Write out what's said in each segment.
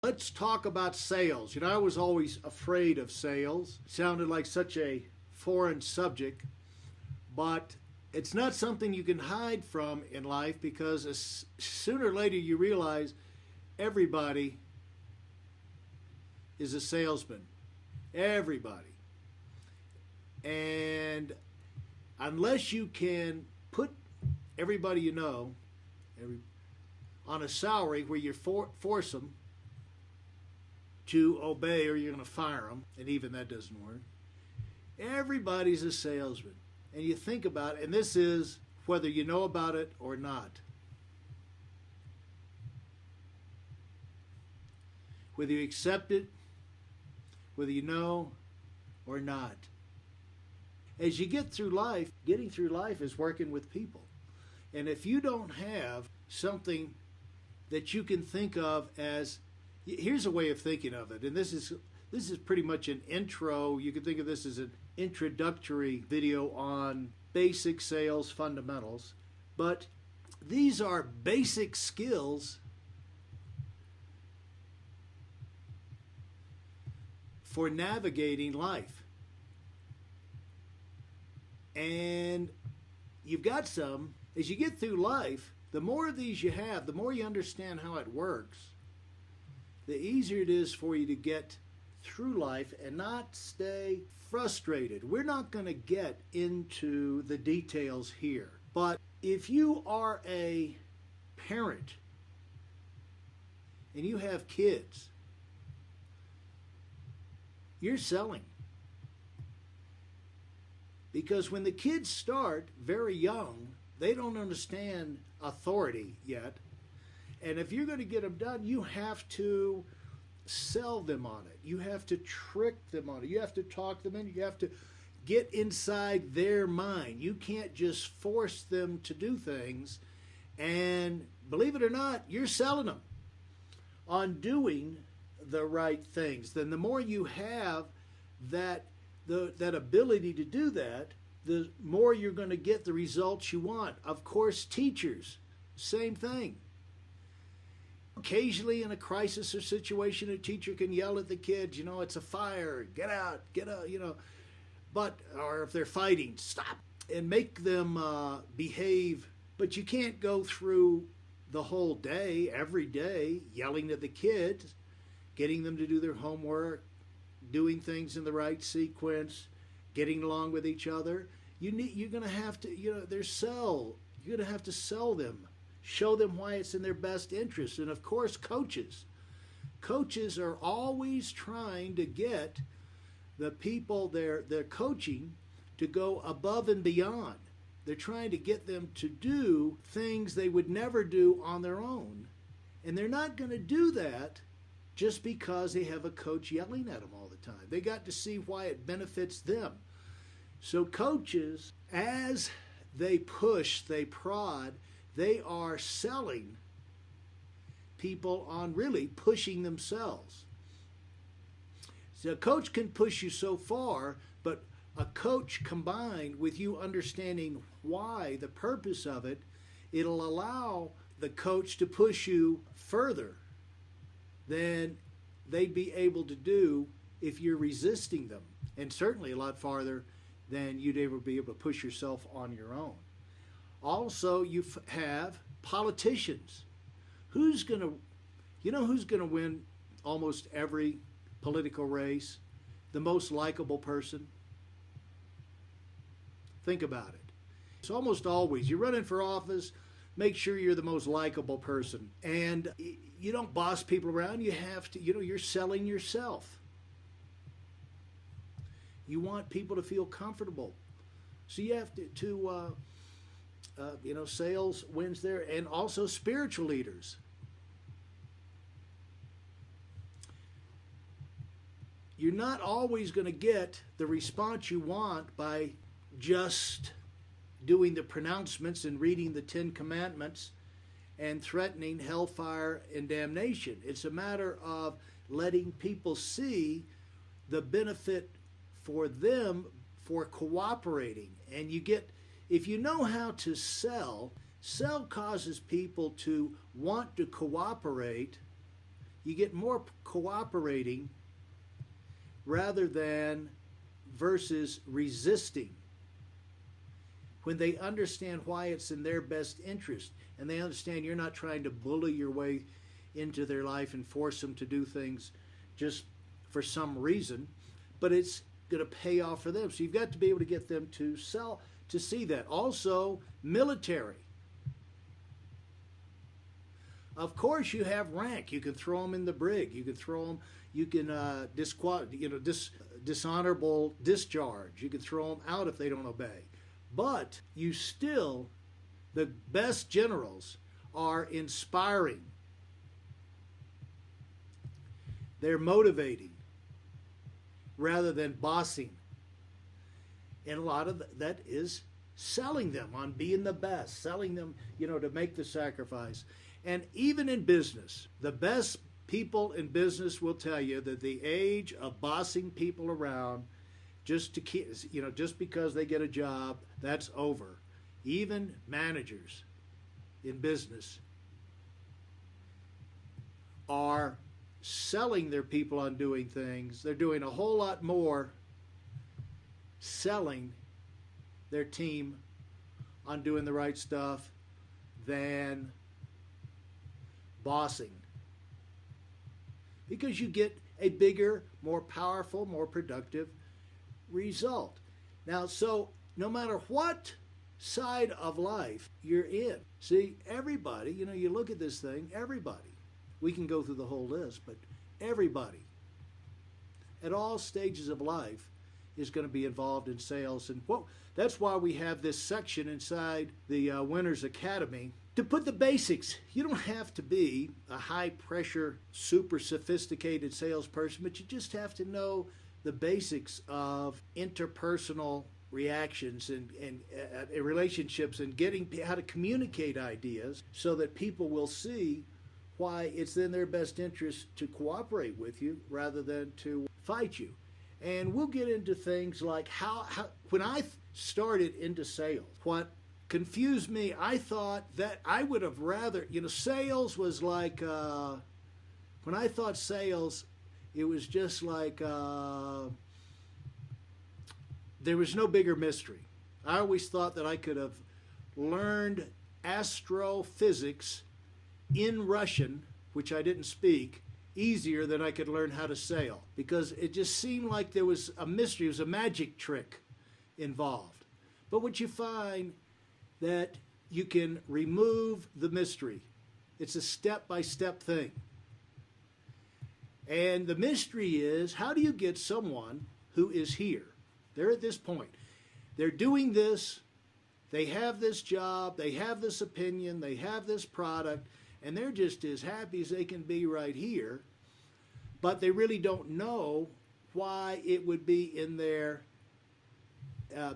Let's talk about sales. I was always afraid of sales. It sounded like such a foreign subject, but it's not something you can hide from in life, because sooner or later you realize everybody is a salesman. Everybody. And unless you can put everybody you know on a salary where you force them to obey, or you're going to fire them, and even that doesn't work. Everybody's a salesman. And you think about it, and this is whether you know about it or not. Whether you accept it, whether you know or not. As you get through life, getting through life is working with people. And if you don't have something that you can think of as, here's a way of thinking of it, and this is pretty much an intro. You can think of this as an introductory video on basic sales fundamentals, but these are basic skills for navigating life. And you've got some, as you get through life, the more of these you have, the more you understand how it works, the easier it is for you to get through life and not stay frustrated. We're not going to get into the details here, but if you are a parent and you have kids, you're selling. Because when the kids start very young, they don't understand authority yet. And if you're going to get them done, you have to sell them on it. You have to trick them on it. You have to talk them in. You have to get inside their mind. You can't just force them to do things. And believe it or not, you're selling them on doing the right things. Then the more you have that ability to do that, the more you're going to get the results you want. Of course, teachers, same thing. Occasionally in a crisis or situation, a teacher can yell at the kids, it's a fire, get out, but, or if they're fighting, stop, and make them behave. But you can't go through the whole day, every day, yelling at the kids, getting them to do their homework, doing things in the right sequence, getting along with each other. You're going to have to, you're going to have to sell them. Show them why it's in their best interest. And of course, coaches are always trying to get the people they're coaching to go above and beyond. They're trying to get them to do things they would never do on their own. And they're not going to do that just because they have a coach yelling at them all the time. They got to see why it benefits them. So coaches, as they push, they prod, they are selling people on really pushing themselves. So a coach can push you so far, but a coach combined with you understanding why, the purpose of it, it'll allow the coach to push you further than they'd be able to do if you're resisting them, and certainly a lot farther than you'd ever be able to push yourself on your own. Also, you have politicians. Who's going to win almost every political race? The most likable person? Think about it. It's almost always, you're running for office, make sure you're the most likable person. And you don't boss people around. You have to, you're selling yourself. You want people to feel comfortable. So you have to sales wins there, and also spiritual leaders. You're not always going to get the response you want by just doing the pronouncements and reading the 10 Commandments and threatening hellfire and damnation. It's a matter of letting people see the benefit for them for cooperating. And if you know how to sell causes people to want to cooperate. You get more cooperating rather than versus resisting. When they understand why it's in their best interest, and they understand you're not trying to bully your way into their life and force them to do things just for some reason, but it's going to pay off for them. So you've got to be able to get them to see that. Also, military. Of course, you have rank. You can throw them in the brig. You can throw them. You can dishonorable discharge. You can throw them out if they don't obey. But you still, the best generals are inspiring. They're motivating rather than bossing. And a lot of that is selling them on being the best, selling them, to make the sacrifice. And even in business, the best people in business will tell you that the age of bossing people around just to keep, just because they get a job, that's over. Even managers in business are selling their people on doing things. They're doing a whole lot more selling their team on doing the right stuff than bossing. Because you get a bigger, more powerful, more productive result. Now, so no matter what side of life you're in, see, everybody, you look at this thing, everybody, we can go through the whole list, but everybody at all stages of life is going to be involved in sales. And that's why we have this section inside the Winners Academy to put the basics. You don't have to be a high-pressure, super sophisticated salesperson, but you just have to know the basics of interpersonal reactions and relationships, and getting how to communicate ideas so that people will see why it's in their best interest to cooperate with you rather than to fight you. And we'll get into things like how when I started into sales, what confused me, I thought that I would have rather, sales was like, when I thought sales, it was just like, there was no bigger mystery. I always thought that I could have learned astrophysics in Russian, which I didn't speak, easier than I could learn how to sail, because it just seemed like there was a mystery, it was a magic trick involved. But what you find that you can remove the mystery. It's a step-by-step thing. And the mystery is, how do you get someone who is here? They're at this point. They're doing this. They have this job. They have this opinion. They have this product. And they're just as happy as they can be right here. But they really don't know why it would be in their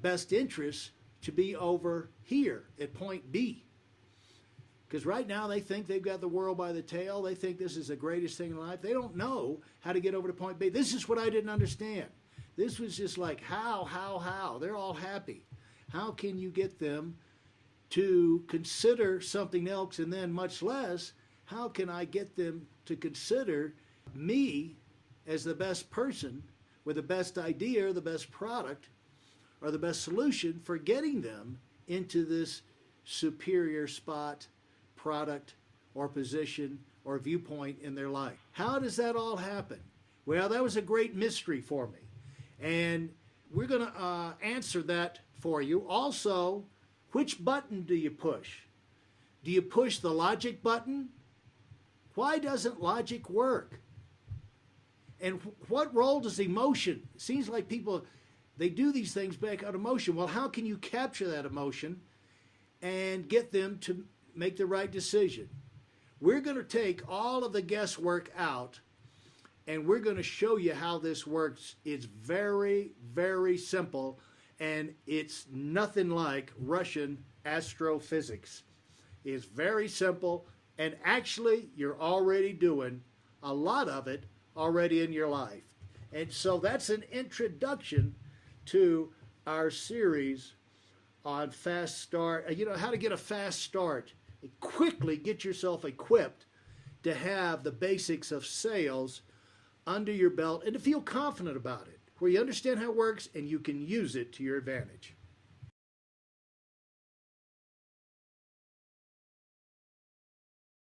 best interest to be over here at point B. Because right now they think they've got the world by the tail. They think this is the greatest thing in life. They don't know how to get over to point B. This is what I didn't understand. This was just like, how? They're all happy. How can you get them to consider something else, and then much less, how can I get them to consider me as the best person with the best idea or the best product or the best solution for getting them into this superior spot, product, or position or viewpoint in their life? How does that all happen? Well, that was a great mystery for me. And we're going to answer that for you. Also, which button do you push? Do you push the logic button? Why doesn't logic work? And what role does emotion? It seems like people, they do these things back out of emotion. Well, how can you capture that emotion and get them to make the right decision? We're going to take all of the guesswork out, and we're going to show you how this works. It's very, very simple, and it's nothing like Russian astrophysics. It's very simple, and actually you're already doing a lot of it already in your life. And so that's an introduction to our series on fast start, how to get a fast start. Quickly get yourself equipped to have the basics of sales under your belt and to feel confident about it, where you understand how it works and you can use it to your advantage.